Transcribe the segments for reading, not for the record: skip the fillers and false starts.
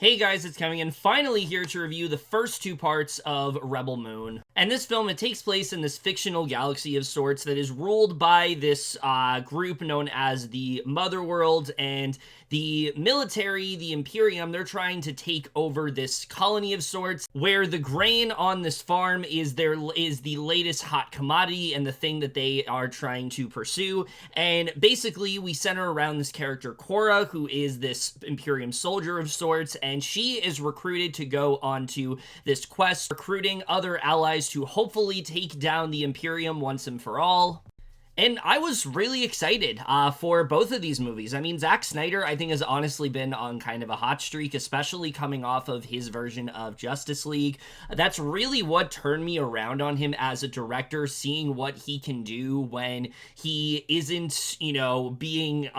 Hey guys, it's Kevin, and finally here to review the first two parts of Rebel Moon. And this film, it takes place in this fictional galaxy of sorts that is ruled by this group known as the Motherworld, and the military, the Imperium, they're trying to take over this colony of sorts where the grain on this farm is the latest hot commodity and the thing that they are trying to pursue. And basically we center around this character Cora, who is this Imperium soldier of sorts, and she is recruited to go onto this quest, recruiting other allies to hopefully take down the Imperium once and for all. And I was really excited for both of these movies. I mean, Zack Snyder, I think, has honestly been on kind of a hot streak, especially coming off of his version of Justice League. That's really what turned me around on him as a director, seeing what he can do when he isn't, being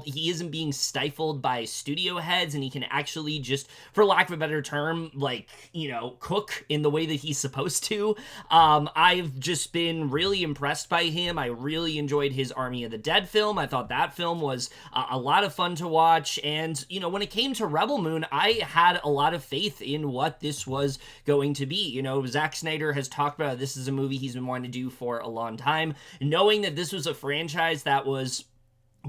he isn't being stifled by studio heads, and he can actually just, for lack of a better term, cook in the way that he's supposed to. I've just been really impressed by him. I really enjoyed his Army of the Dead film. I thought that film was a lot of fun to watch, and when it came to Rebel Moon, I had a lot of faith in what this was going to be. Zack Snyder has talked about this is a movie he's been wanting to do for a long time, knowing that this was a franchise that was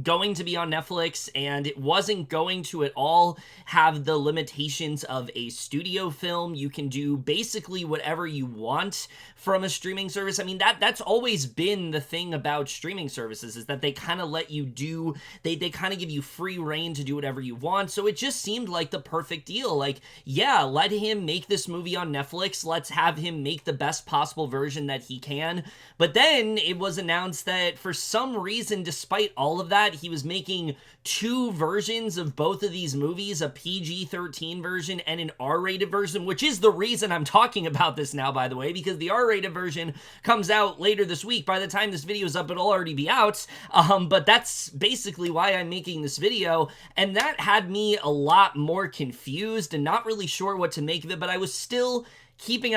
going to be on Netflix, and it wasn't going to at all have the limitations of a studio film. You can do basically whatever you want from a streaming service. I mean, that's always been the thing about streaming services, is that they kind of let you do, they kind of give you free reign to do whatever you want. So it just seemed like the perfect deal. Like, yeah, let him make this movie on Netflix. Let's have him make the best possible version that he can. But then it was announced that for some reason, despite all of that, he was making two versions of both of these movies, a PG-13 version and an R-rated version, which is the reason I'm talking about this now, by the way, because the R-rated version comes out later this week. By the time this video is up, it'll already be out, but that's basically why I'm making this video, and that had me a lot more confused and not really sure what to make of it, but I was still holding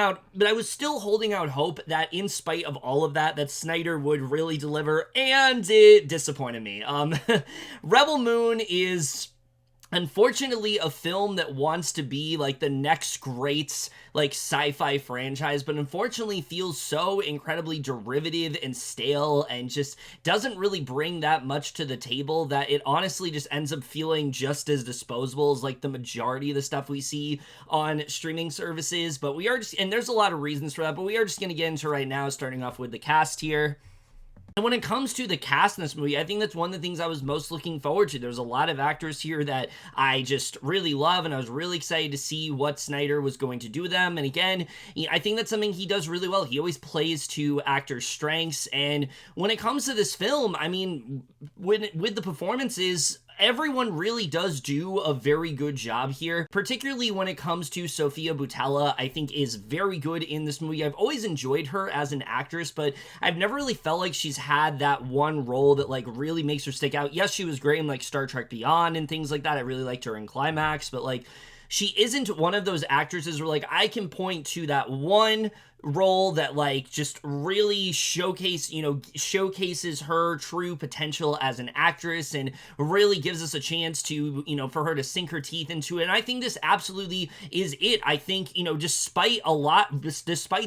out hope that in spite of all of that, that Snyder would really deliver, and it disappointed me. Rebel Moon is unfortunately a film that wants to be like the next great sci-fi franchise, but unfortunately feels so incredibly derivative and stale and just doesn't really bring that much to the table that it honestly just ends up feeling just as disposable as the majority of the stuff we see on streaming services. But we are just, and there's a lot of reasons for that, but we are just going to get into right now, starting off with the cast here. And when it comes to the cast in this movie, I think that's one of the things I was most looking forward to. There's a lot of actors here that I just really love, and I was really excited to see what Snyder was going to do with them. And again, I think that's something he does really well. He always plays to actors' strengths, and when it comes to this film, I mean, with the performances, everyone really does do a very good job here, particularly when it comes to Sofia Boutella. I think is very good in this movie. I've always enjoyed her as an actress, but I've never really felt like she's had that one role that really makes her stick out. Yes, she was great in Star Trek Beyond and things like that. I really liked her in Climax, but she isn't one of those actresses where I can point to that one role that just really showcases her true potential as an actress and really gives us a chance to for her to sink her teeth into it. And I think this absolutely is it. I think despite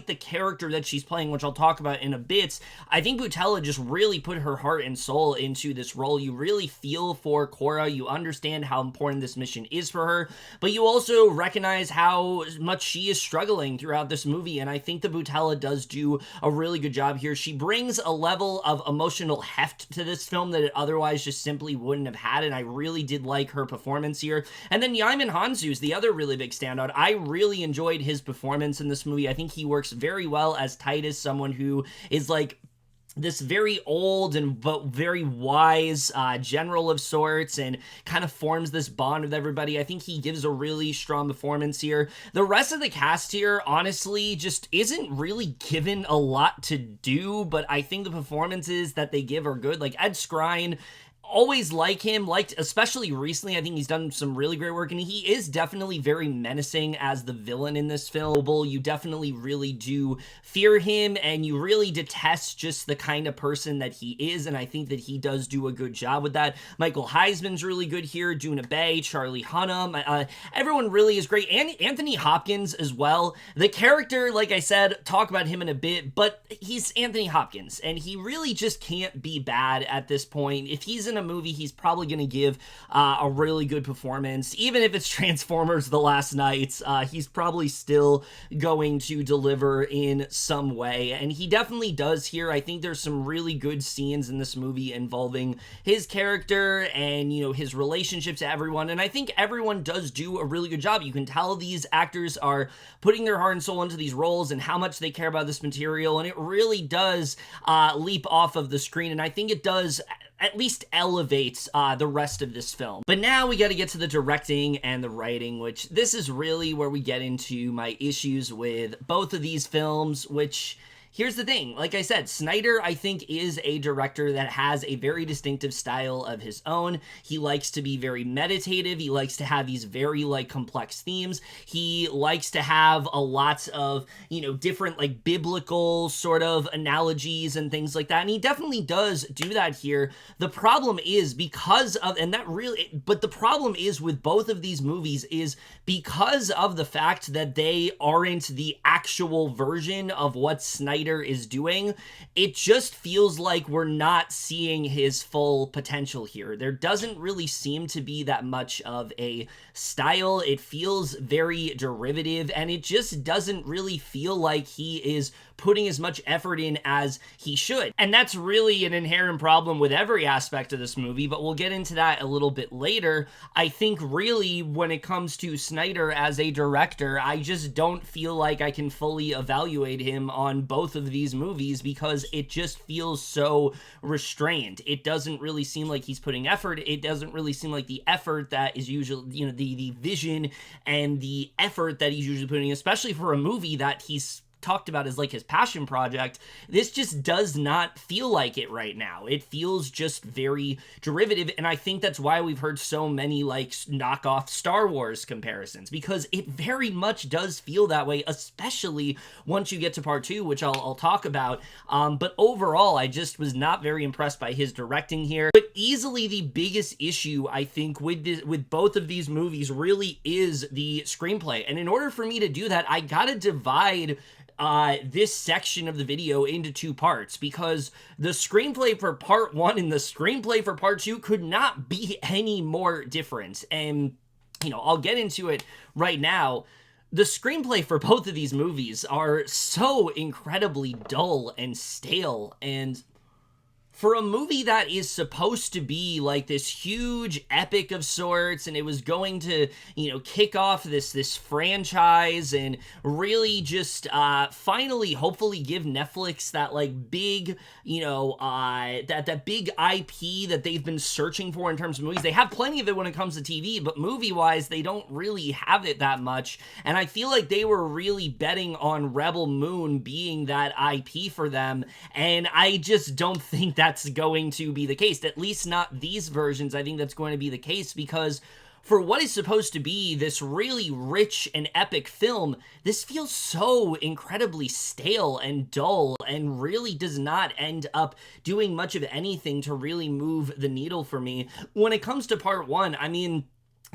the character that she's playing, which I'll talk about in a bit, I think Boutella just really put her heart and soul into this role. You really feel for Cora, you understand how important this mission is for her, but you also recognize how much she is struggling throughout this movie, and I think the Boutella does do a really good job here. She brings a level of emotional heft to this film that it otherwise just simply wouldn't have had, and I really did like her performance here. And then Hounsou is the other really big standout. I really enjoyed his performance in this movie. I think he works very well as Titus, someone who is this very old but very wise general of sorts, and kind of forms this bond with everybody. I think he gives a really strong performance here. The rest of the cast here, honestly, just isn't really given a lot to do, but I think the performances that they give are good. Ed Skrein always like him, liked especially recently. I think he's done some really great work, and he is definitely very menacing as the villain in this film. You definitely really do fear him, and you really detest just the kind of person that he is, and I think that he does do a good job with that. Michael Huisman's really good here, Doona, Charlie Hunnam, everyone really is great, and Anthony Hopkins as well. The character, like I said, talk about him in a bit, but he's Anthony Hopkins, and he really just can't be bad at this point. If he's in a movie, he's probably going to give a really good performance. Even if it's Transformers The Last Knights, he's probably still going to deliver in some way, and he definitely does here. I think there's some really good scenes in this movie involving his character and, you know, his relationship to everyone, and I think everyone does do a really good job. You can tell these actors are putting their heart and soul into these roles and how much they care about this material, and it really does leap off of the screen, and I think it does at least elevates the rest of this film. But now we got to get to the directing and the writing, which this is really where we get into my issues with both of these films, which... Here's the thing, like I said, Snyder, I think, is a director that has a very distinctive style of his own. He likes to be very meditative. He likes to have these very, like, complex themes. He likes to have a lot of, you know, different, like, biblical sort of analogies and things like that, and he definitely does do that here. The problem is because of, and that really, but the problem is with both of these movies is because of the fact that they aren't the actual version of what Snyder is doing, it just feels like we're not seeing his full potential here. There doesn't really seem to be that much of a style. It feels very derivative, and it just doesn't really feel like he is putting as much effort in as he should. And that's really an inherent problem with every aspect of this movie, but we'll get into that a little bit later. I think really when it comes to Snyder as a director, I just don't feel like I can fully evaluate him on both of these movies because it just feels so restrained. It doesn't really seem like he's putting effort. It doesn't really seem like the effort that is usually, you know, the vision and the effort that he's usually putting, especially for a movie that he's talked about as like his passion project. This just does not feel like it right now. It feels just very derivative, and I think that's why we've heard so many like knockoff Star Wars comparisons, because it very much does feel that way, especially once you get to part 2, which I'll talk about. But overall, I just was not very impressed by his directing here. But easily the biggest issue I think with both of these movies really is the screenplay, and in order for me to do that, I gotta divide this section of the video into 2 parts, because the screenplay for part 1 and the screenplay for part 2 could not be any more different. And, you know, I'll get into it right now. The screenplay for both of these movies are so incredibly dull and stale, and for a movie that is supposed to be like this huge epic of sorts, and it was going to, you know, kick off this franchise and really just finally hopefully give Netflix that like big, you know, that big IP that they've been searching for in terms of movies. They have plenty of it when it comes to TV, but movie-wise, they don't really have it that much, and I feel like they were really betting on Rebel Moon being that IP for them, and I just don't think that's going to be the case, at least not these versions. I think that's going to be the case because for what is supposed to be this really rich and epic film, this feels so incredibly stale and dull and really does not end up doing much of anything to really move the needle for me. When it comes to part 1, I mean,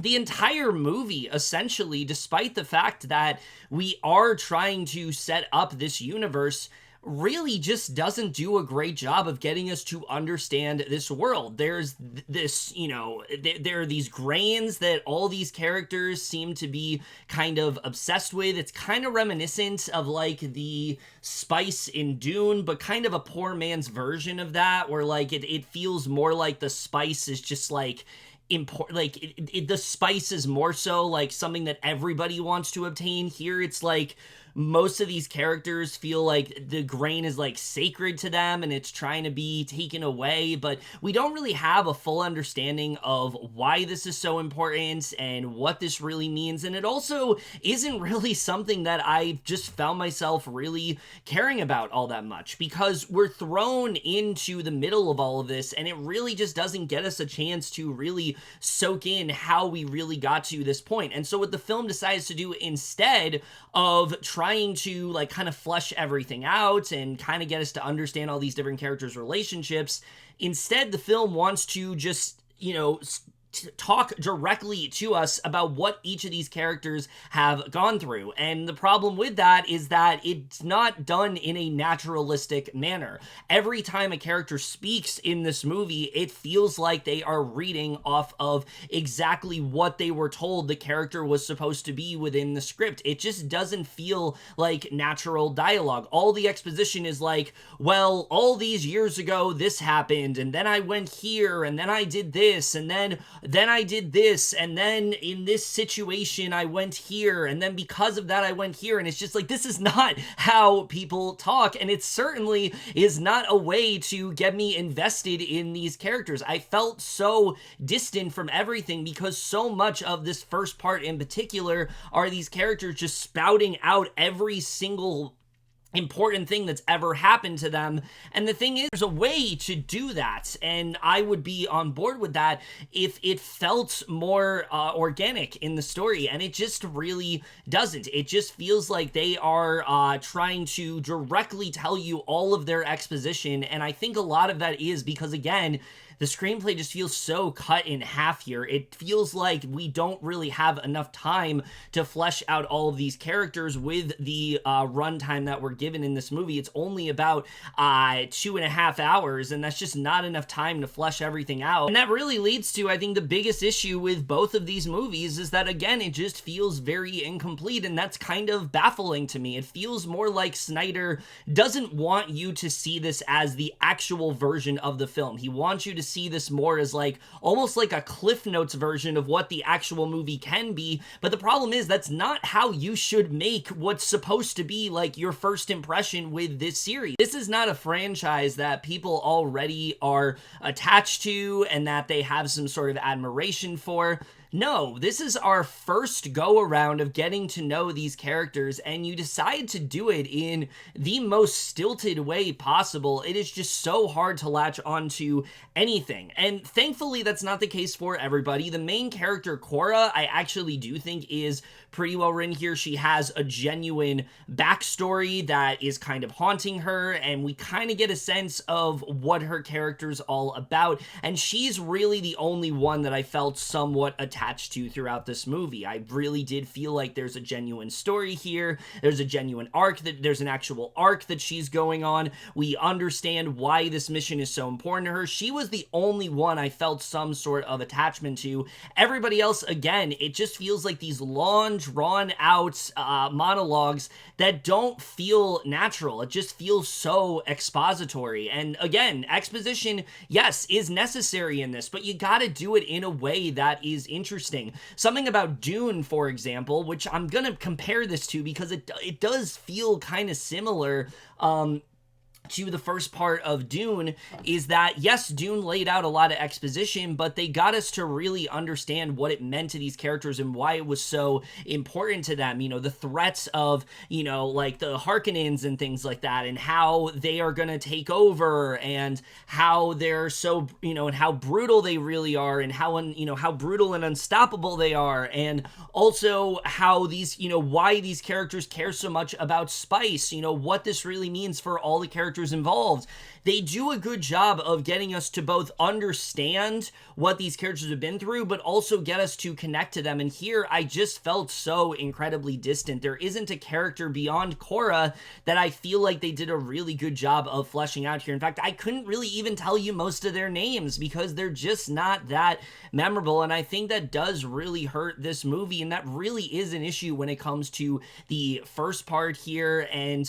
the entire movie, essentially, despite the fact that we are trying to set up this universe, really just doesn't do a great job of getting us to understand this world. There's this, you know, there are these grains that all these characters seem to be kind of obsessed with. It's kind of reminiscent of like the spice in Dune, but kind of a poor man's version of that, where like it feels more like the spice is just like the spice is more so like something that everybody wants to obtain. Here it's like most of these characters feel like the grain is like sacred to them and it's trying to be taken away, but we don't really have a full understanding of why this is so important and what this really means. And it also isn't really something that I've just found myself really caring about all that much, because we're thrown into the middle of all of this and it really just doesn't get us a chance to really soak in how we really got to this point. And so what the film decides to do, instead of trying to like kind of flesh everything out and kind of get us to understand all these different characters' relationships, instead the film wants to just, talk directly to us about what each of these characters have gone through. And the problem with that is that it's not done in a naturalistic manner. Every time a character speaks in this movie, it feels like they are reading off of exactly what they were told the character was supposed to be within the script. It just doesn't feel like natural dialogue. All the exposition is like, well, all these years ago this happened, and then I went here, and then I did this, and then I did this, and then in this situation I went here, and then because of that I went here. And it's just like, this is not how people talk, and it certainly is not a way to get me invested in these characters. I felt so distant from everything because so much of this first part in particular are these characters just spouting out every single important thing that's ever happened to them. And the thing is, there's a way to do that, and I would be on board with that if it felt more organic in the story, and it just really doesn't. It just feels like they are trying to directly tell you all of their exposition, and I think a lot of that is because, again, the screenplay just feels so cut in half here. It feels like we don't really have enough time to flesh out all of these characters with the runtime that we're given in this movie. It's only about 2.5 hours, and that's just not enough time to flesh everything out. And that really leads to, I think, the biggest issue with both of these movies is that, again, it just feels very incomplete, and that's kind of baffling to me. It feels more like Snyder doesn't want you to see this as the actual version of the film. He wants you to see this more as like almost like a Cliff Notes version of what the actual movie can be. But the problem is that's not how you should make what's supposed to be like your first impression with this series. This is not a franchise that people already are attached to and that they have some sort of admiration for. No, this is our first go around of getting to know these characters, and you decide to do it in the most stilted way possible. It is just so hard to latch onto anything. And thankfully, that's not the case for everybody. The main character, Cora, I actually do think is pretty well written here. She has a genuine backstory that is kind of haunting her, and we kind of get a sense of what her character's all about. And she's really the only one that I felt somewhat attached to throughout this movie. I really did feel like there's a genuine story here. There's a genuine arc, that there's an actual arc that she's going on. We understand why this mission is so important to her. She was the only one I felt some sort of attachment to. Everybody else, again, it just feels like these long, drawn-out monologues that don't feel natural. It just feels so expository. And again, exposition, yes, is necessary in this, but you gotta do it in a way that is interesting. Something about Dune, for example, which I'm gonna compare this to because it does feel kind of similar to the first part of Dune, is that, yes, Dune laid out a lot of exposition, but they got us to really understand what it meant to these characters and why it was so important to them. The threats of, like the Harkonnens and things like that, and how they are going to take over, and how they're so, and how brutal they really are, and how brutal and unstoppable they are, and also how these, why these characters care so much about spice, what this really means for all the characters involved. They do a good job of getting us to both understand what these characters have been through, but also get us to connect to them. And here, I just felt so incredibly distant. There isn't a character beyond Cora that I feel like they did a really good job of fleshing out here. In fact, I couldn't really even tell you most of their names because they're just not that memorable. And I think that does really hurt this movie. And that really is an issue when it comes to the first part here. And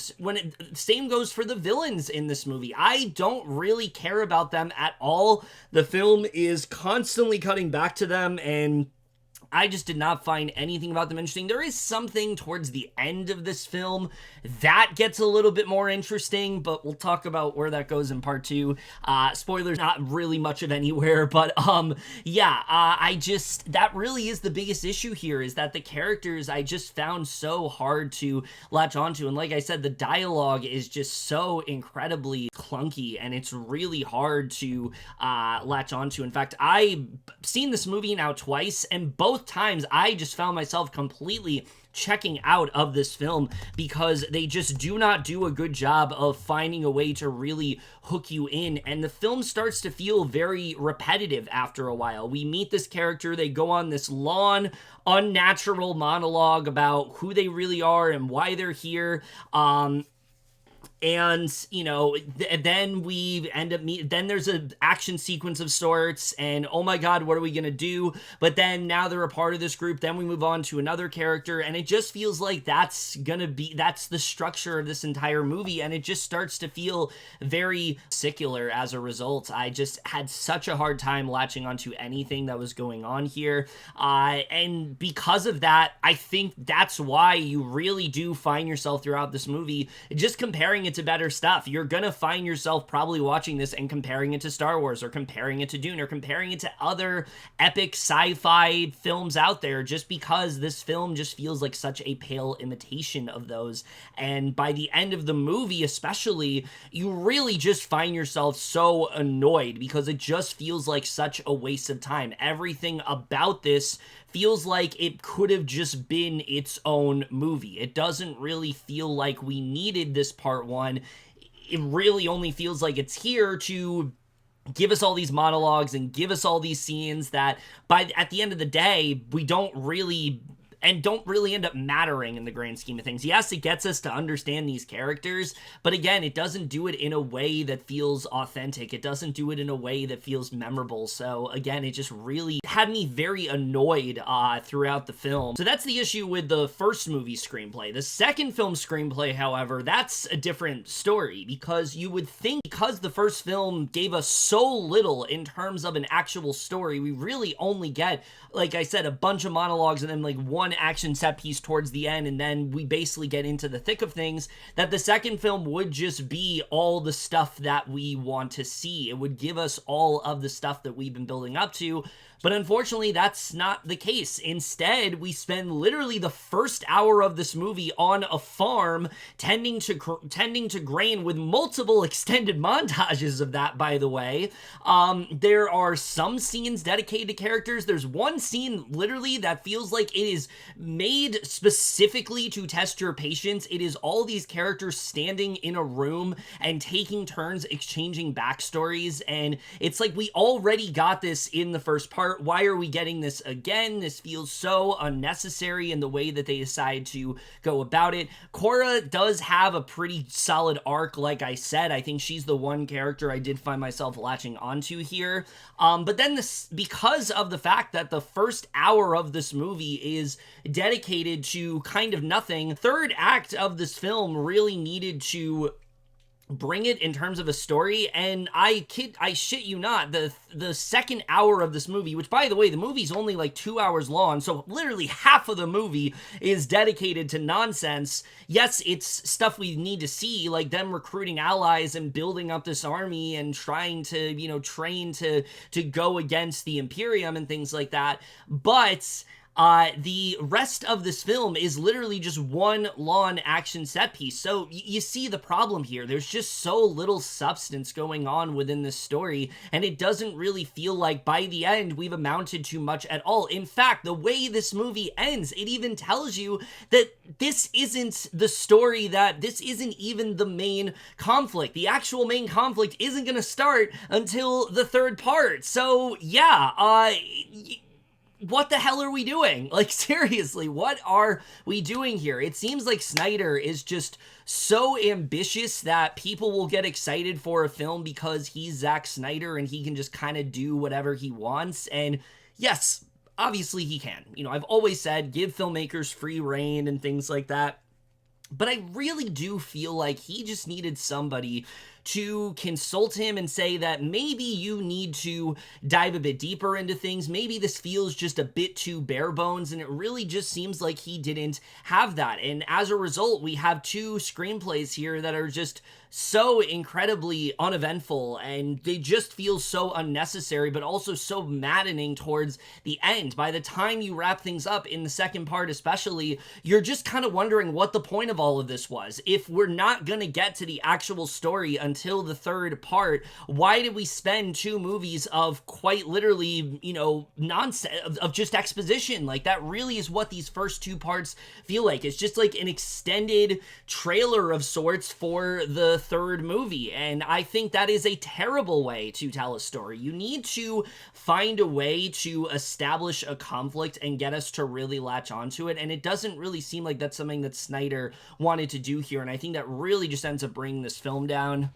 same goes for the villains in this movie. I don't really care about them at all. The film is constantly cutting back to them, and I just did not find anything about them interesting. There is something towards the end of this film that gets a little bit more interesting, but we'll talk about where that goes in part 2. Spoilers, not really much of anywhere, but that really is the biggest issue here, is that the characters I just found so hard to latch onto. And like I said, the dialogue is just so incredibly clunky, and it's really hard to latch onto. In fact, I've seen this movie now twice, and both times I just found myself completely checking out of this film because they just do not do a good job of finding a way to really hook you in, and the film starts to feel very repetitive after a while. We meet this character, they go on this long, unnatural monologue about who they really are and why they're here, and, you know, then we end up then there's an action sequence of sorts, and oh my god, what are we gonna do? But then now they're a part of this group, then we move on to another character, and it just feels like that's the structure of this entire movie, and it just starts to feel very secular as a result. I just had such a hard time latching onto anything that was going on here, and because of that, I think that's why you really do find yourself throughout this movie just comparing it to better stuff. You're gonna find yourself probably watching this and comparing it to Star Wars, or comparing it to Dune, or comparing it to other epic sci-fi films out there, just because this film just feels like such a pale imitation of those. And by the end of the movie especially, you really just find yourself so annoyed because it just feels like such a waste of time. Everything about this feels like it could have just been its own movie. It doesn't really feel like we needed this part 1. It really only feels like it's here to give us all these monologues and give us all these scenes that at the end of the day, we don't really end up mattering in the grand scheme of things. Yes, it gets us to understand these characters, but again, it doesn't do it in a way that feels authentic. It doesn't do it in a way that feels memorable. So again, it just really had me very annoyed throughout the film. So that's the issue with the first movie Screenplay. The second film Screenplay, however, that's a different story, because you would think because the first film gave us so little in terms of an actual story, we really only get, like I said, a bunch of monologues and then like one action set piece towards the end, and then we basically get into the thick of things, that the second film would just be all the stuff that we want to see. It would give us all of the stuff that we've been building up to. But unfortunately, that's not the case. Instead, we spend literally the first hour of this movie on a farm tending to grain, with multiple extended montages of that, by the way. There are some scenes dedicated to characters. There's one scene literally that feels like it is made specifically to test your patience. It is all these characters standing in a room and taking turns exchanging backstories, and it's like we already got this in the first part. Why are we getting this again? This feels so unnecessary in the way that they decide to go about it. Cora does have a pretty solid arc, like I said. I think she's the one character I did find myself latching onto here. But then because of the fact that the first hour of this movie is dedicated to kind of nothing, third act of this film really needed to bring it in terms of a story, and I shit you not, the second hour of this movie, which by the way, the movie's only like 2 hours long, so literally half of the movie is dedicated to nonsense. Yes, it's stuff we need to see, like them recruiting allies and building up this army and trying to, you know, train to go against the Imperium and things like that, but the rest of this film is literally just one long action set piece. So you see the problem here. There's just so little substance going on within this story, and it doesn't really feel like by the end we've amounted to much at all. In fact, the way this movie ends, it even tells you that this isn't the story, that this isn't even the main conflict. The actual main conflict isn't going to start until the third part. So yeah, what the hell are we doing? Like, seriously, what are we doing here? It seems like Snyder is just so ambitious that people will get excited for a film because he's Zack Snyder and he can just kind of do whatever he wants. And yes, obviously he can. You know, I've always said give filmmakers free reign and things like that. But I really do feel like he just needed somebody to consult him and say that maybe you need to dive a bit deeper into things. Maybe this feels just a bit too bare bones, and it really just seems like he didn't have that. And as a result, we have two screenplays here that are just so incredibly uneventful, and they just feel so unnecessary, but also so maddening towards the end. By the time you wrap things up in the second part especially, you're just kind of wondering what the point of all of this was. If we're not gonna get to the actual story until the third part, why did we spend 2 movies of quite literally, nonsense, of just exposition? Like, that really is what these first 2 parts feel like. It's just like an extended trailer of sorts for the third movie, and I think that is a terrible way to tell a story. You need to find a way to establish a conflict and get us to really latch onto it, and it doesn't really seem like that's something that Snyder wanted to do here, and I think that really just ends up bringing this film down.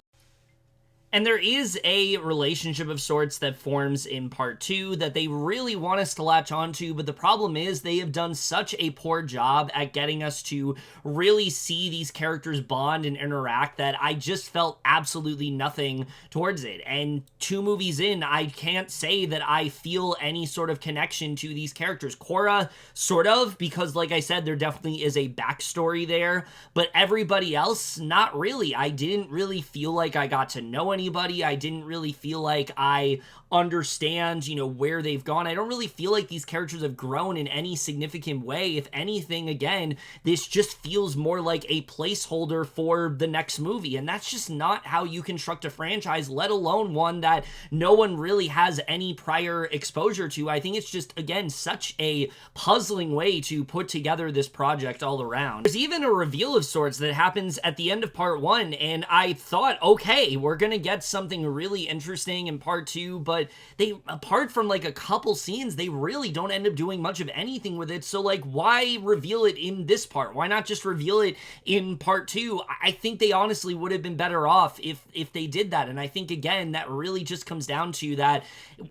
And there is a relationship of sorts that forms in part 2 that they really want us to latch onto, but the problem is they have done such a poor job at getting us to really see these characters bond and interact that I just felt absolutely nothing towards it. And 2 movies in, I can't say that I feel any sort of connection to these characters. Korra, sort of, because like I said, there definitely is a backstory there, but everybody else, not really. I didn't really feel like I got to know anybody. I didn't really feel like I understand, where they've gone. I don't really feel like these characters have grown in any significant way. If anything, again, this just feels more like a placeholder for the next movie, and that's just not how you construct a franchise, let alone one that no one really has any prior exposure to. I think it's just, again, such a puzzling way to put together this project all around. There's even a reveal of sorts that happens at the end of part 1, and I thought, okay, we're gonna get something really interesting in part 2, but they, apart from like a couple scenes, they really don't end up doing much of anything with it. So like, why reveal it in this part? Why not just reveal it in part 2? I think they honestly would have been better off if they did that. And I think, again, that really just comes down to that,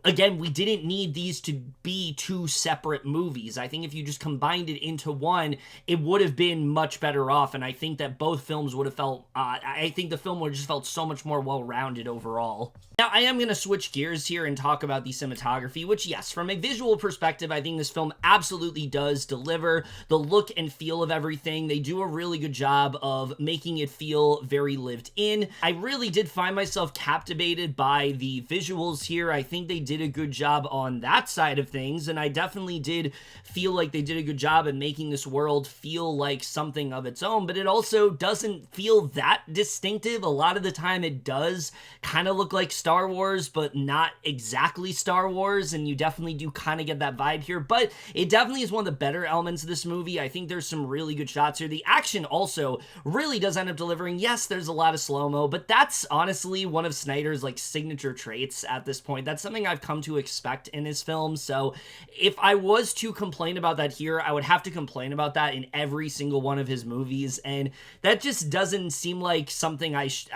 again, we didn't need these to be 2 separate movies. I think if you just combined it into one, it would have been much better off. And I think that both films would have felt, I think the film would have just felt so much more well-rounded overall. Now, I am going to switch gears here and talk about the cinematography, which, yes, from a visual perspective, I think this film absolutely does deliver. The look and feel of everything, they do a really good job of making it feel very lived in. I really did find myself captivated by the visuals here. I think they did a good job on that side of things, and I definitely did feel like they did a good job in making this world feel like something of its own, but it also doesn't feel that distinctive. A lot of the time it does kind of look like Star Wars, but not exactly Star Wars, and you definitely do kind of get that vibe here, but it definitely is one of the better elements of this movie. I think there's some really good shots here. The action also really does end up delivering. Yes, there's a lot of slow-mo, but that's honestly one of Snyder's like signature traits at this point. That's something I've come to expect in his films, so if I was to complain about that here, I would have to complain about that in every single one of his movies, and that just doesn't seem like something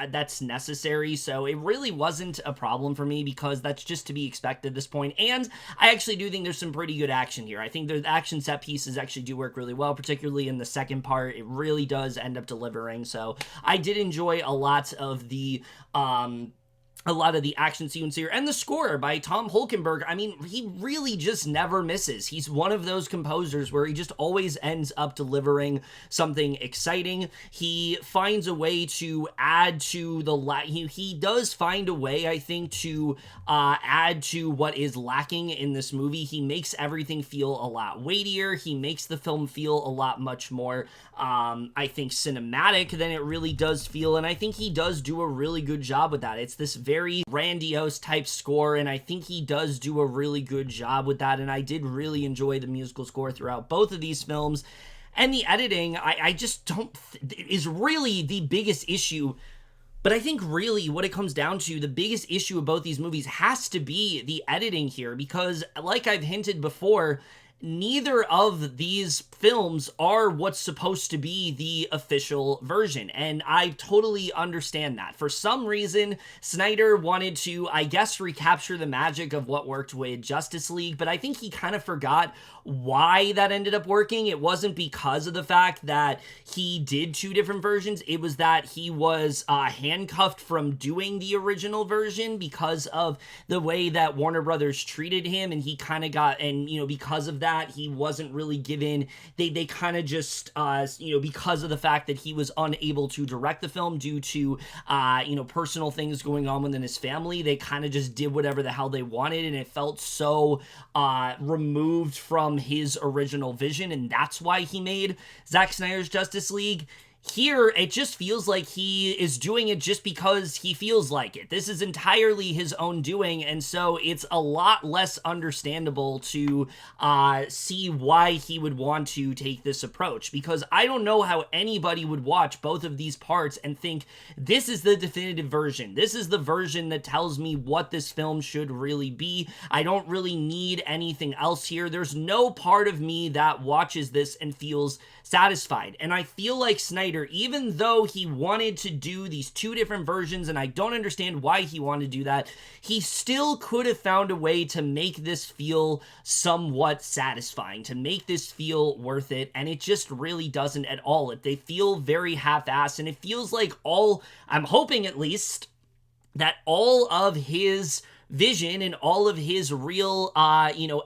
that's necessary, so it really wasn't a problem for me because that's just to be expected at this point. And I actually do think there's some pretty good action here. I think the action set pieces actually do work really well, particularly in the second part. It really does end up delivering, so I did enjoy a lot of the action sequence here. And the score by Tom Holkenborg, I mean, he really just never misses. He's one of those composers where he just always ends up delivering something exciting. He finds a way to add to the he does find a way, I think, to add to what is lacking in this movie. He makes everything feel a lot weightier. He makes the film feel a lot much more I think cinematic than it really does feel, and I think he does do a really good job with that. It's this very grandiose type score, and I think he does do a really good job with that, and I did really enjoy the musical score throughout both of these films. And the editing, I just don't is really the biggest issue. But I think really what it comes down to, the biggest issue of both these movies has to be the editing here, because like I've hinted before, neither of these films are what's supposed to be the official version, and I totally understand that. For some reason, Snyder wanted to, I guess, recapture the magic of what worked with Justice League, but I think he kind of forgot why that ended up working. It wasn't because of the fact that he did two different versions. It was that he was handcuffed from doing the original version because of the way that Warner Brothers treated him, and he kind of got, and because of that, he wasn't really given, they kind of just because of the fact that he was unable to direct the film due to personal things going on within his family, they kind of just did whatever the hell they wanted, and it felt so removed from his original vision, and that's why he made Zack Snyder's Justice League. Here, it just feels like he is doing it just because he feels like it. This is entirely his own doing, and so it's a lot less understandable to see why he would want to take this approach, because I don't know how anybody would watch both of these parts and think, this is the definitive version. This is the version that tells me what this film should really be. I don't really need anything else here. There's no part of me that watches this and feels satisfied, and I feel like Snyder, even though he wanted to do these two different versions, and I don't understand why he wanted to do that, he still could have found a way to make this feel somewhat satisfying, to make this feel worth it, and it just really doesn't at all. They feel very half-assed, and it feels like I'm hoping at least, that all of his vision and all of his real,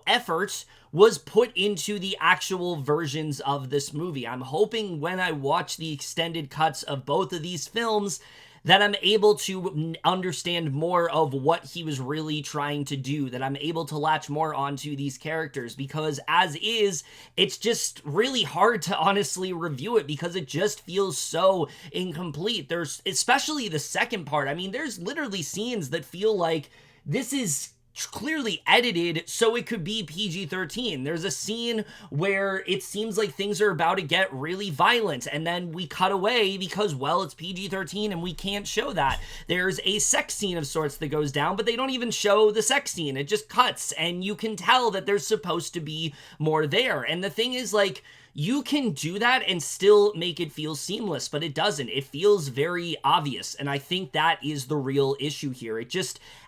efforts was put into the actual versions of this movie. I'm hoping when I watch the extended cuts of both of these films that I'm able to understand more of what he was really trying to do, that I'm able to latch more onto these characters, because as is, it's just really hard to honestly review it because it just feels so incomplete. There's, especially the second part, I mean, there's literally scenes that feel like this is clearly edited so it could be PG-13. There's a scene where it seems like things are about to get really violent, and then we cut away because, well, it's PG-13 and we can't show that. There's a sex scene of sorts that goes down, but they don't even show the sex scene. It just cuts, and you can tell that there's supposed to be more there. And the thing is, like, you can do that and still make it feel seamless, but it doesn't. It feels very obvious, and I think that is the real issue here.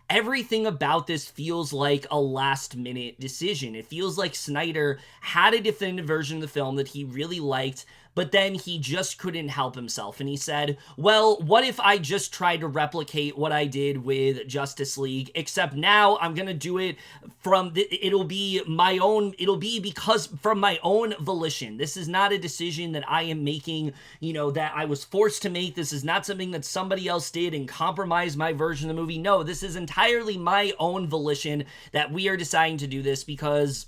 Everything about this feels like a last-minute decision. It feels like Snyder had a definitive version of the film that he really liked, but then he just couldn't help himself, and he said, well, what if I just tried to replicate what I did with Justice League, except now I'm gonna do it from, it'll be because from my own volition. This is not a decision that I am making, that I was forced to make. This is not something that somebody else did and compromised my version of the movie. No, this is entirely my own volition that we are deciding to do this because,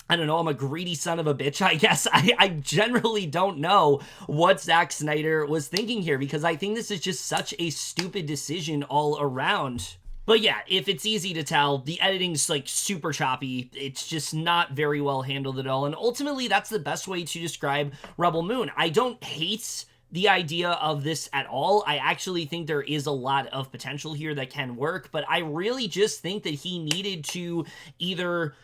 I don't know, I'm a greedy son of a bitch, I guess. I generally don't know what Zack Snyder was thinking here, because I think this is just such a stupid decision all around. But yeah, if it's easy to tell, the editing's like super choppy. It's just not very well handled at all. And ultimately, that's the best way to describe Rebel Moon. I don't hate the idea of this at all. I actually think there is a lot of potential here that can work, but I really just think that he needed to either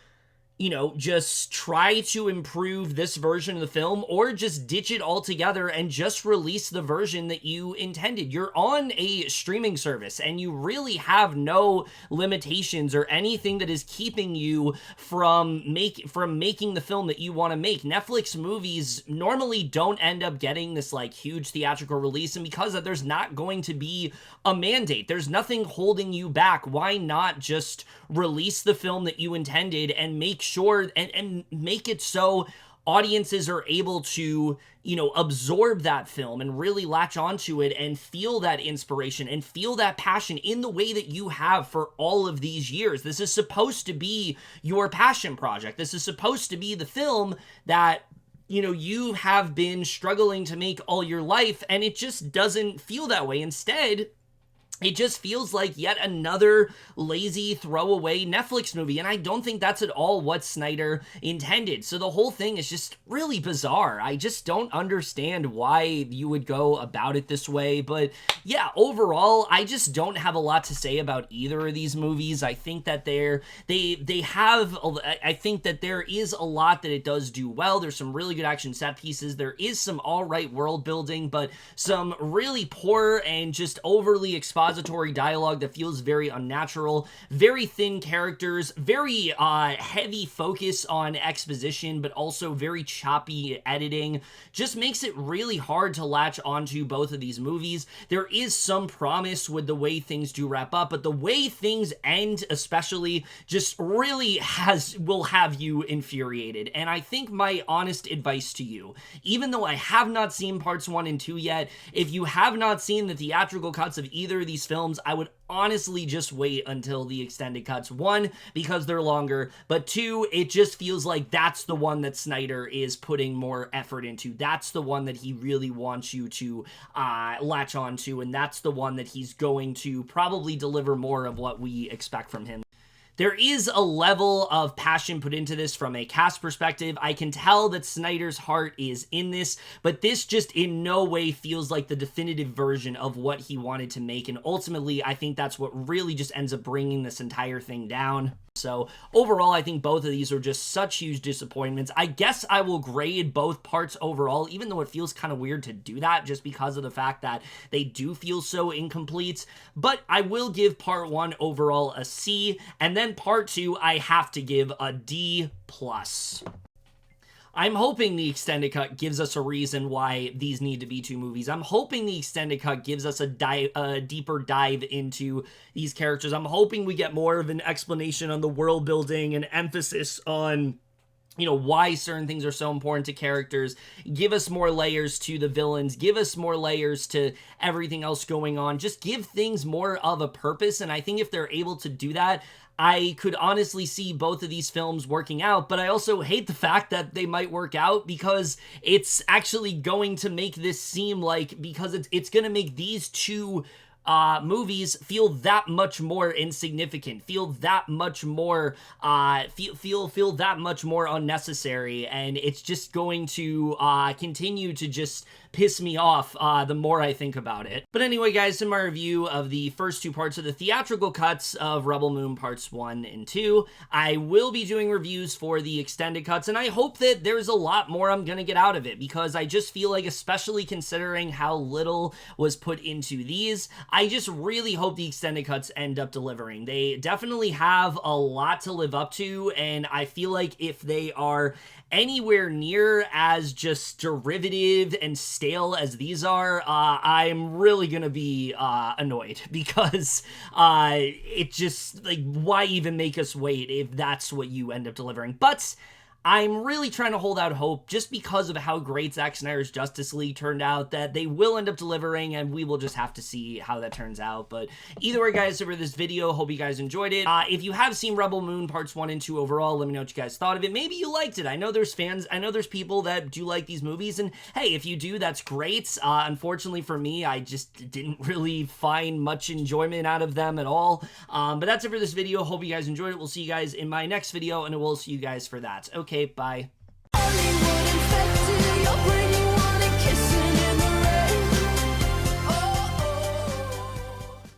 just try to improve this version of the film, or just ditch it altogether and just release the version that you intended. You're on a streaming service, and you really have no limitations or anything that is keeping you from making the film that you want to make. Netflix movies normally don't end up getting this like huge theatrical release, and because of, there's not going to be a mandate. There's nothing holding you back. Why not just release the film that you intended and make sure and make it so audiences are able to, absorb that film and really latch onto it and feel that inspiration and feel that passion in the way that you have for all of these years. This is supposed to be your passion project. This is supposed to be the film that you have been struggling to make all your life, and it just doesn't feel that way. Instead, it just feels like yet another lazy throwaway Netflix movie, and I don't think that's at all what Snyder intended. So the whole thing is just really bizarre. I just don't understand why you would go about it this way, but yeah, overall, I just don't have a lot to say about either of these movies. I think that I think that there is a lot that it does do well. There's some really good action set pieces. There is some all right world building, but some really poor and just overly expository dialogue that feels very unnatural, very thin characters, very heavy focus on exposition, but also very choppy editing. Just makes it really hard to latch onto both of these movies. There is some promise with the way things do wrap up, but the way things end especially just really will have you infuriated. And I think my honest advice to you, even though I have not seen parts 1 and 2 yet, if you have not seen the theatrical cuts of either of these films, I would honestly just wait until the extended cuts. 1, because they're longer, but 2, it just feels like that's the one that Snyder is putting more effort into. That's the one that he really wants you to latch onto, and that's the one that he's going to probably deliver more of what we expect from him. There is a level of passion put into this from a cast perspective. I can tell that Snyder's heart is in this, but this just in no way feels like the definitive version of what he wanted to make, and ultimately, I think that's what really just ends up bringing this entire thing down. So overall, I think both of these are just such huge disappointments. I guess I will grade both parts overall, even though it feels kind of weird to do that just because of the fact that they do feel so incomplete. But I will give part 1 overall a C, and then part 2 I have to give a D+. I'm hoping the extended cut gives us a reason why these need to be 2 movies. I'm hoping the extended cut gives us a deeper dive into these characters. I'm hoping we get more of an explanation on the world building and emphasis on, you know, why certain things are so important to characters. Give us more layers to the villains. Give us more layers to everything else going on. Just give things more of a purpose, and I think if they're able to do that, I could honestly see both of these films working out, but I also hate the fact that they might work out because it's actually going to make this seem like, because it's going to make these 2 movies feel that much more insignificant, feel that much more feel that much more unnecessary, and it's just going to continue to just piss me off the more I think about it. But anyway, guys, in my review of the first 2 parts of the theatrical cuts of Rebel Moon parts 1 and 2, I will be doing reviews for the extended cuts, and I hope that there's a lot more I'm gonna get out of it, because I just feel like, especially considering how little was put into these, I just really hope the extended cuts end up delivering. They definitely have a lot to live up to, and I feel like if they are anywhere near as just derivative and stale as these are, I'm really gonna be annoyed, because it just, like, why even make us wait if that's what you end up delivering? But I'm really trying to hold out hope, just because of how great Zack Snyder's Justice League turned out, that they will end up delivering, and we will just have to see how that turns out. But either way, guys, for this video, hope you guys enjoyed it. If you have seen Rebel Moon parts 1 and 2 overall, let me know what you guys thought of it. Maybe you liked it. I know there's fans, I know there's people that do like these movies, and hey, if you do, that's great. Unfortunately for me, I just didn't really find much enjoyment out of them at all. But that's it for this video. Hope you guys enjoyed it. We'll see you guys in my next video, and we'll see you guys for that. Okay, bye.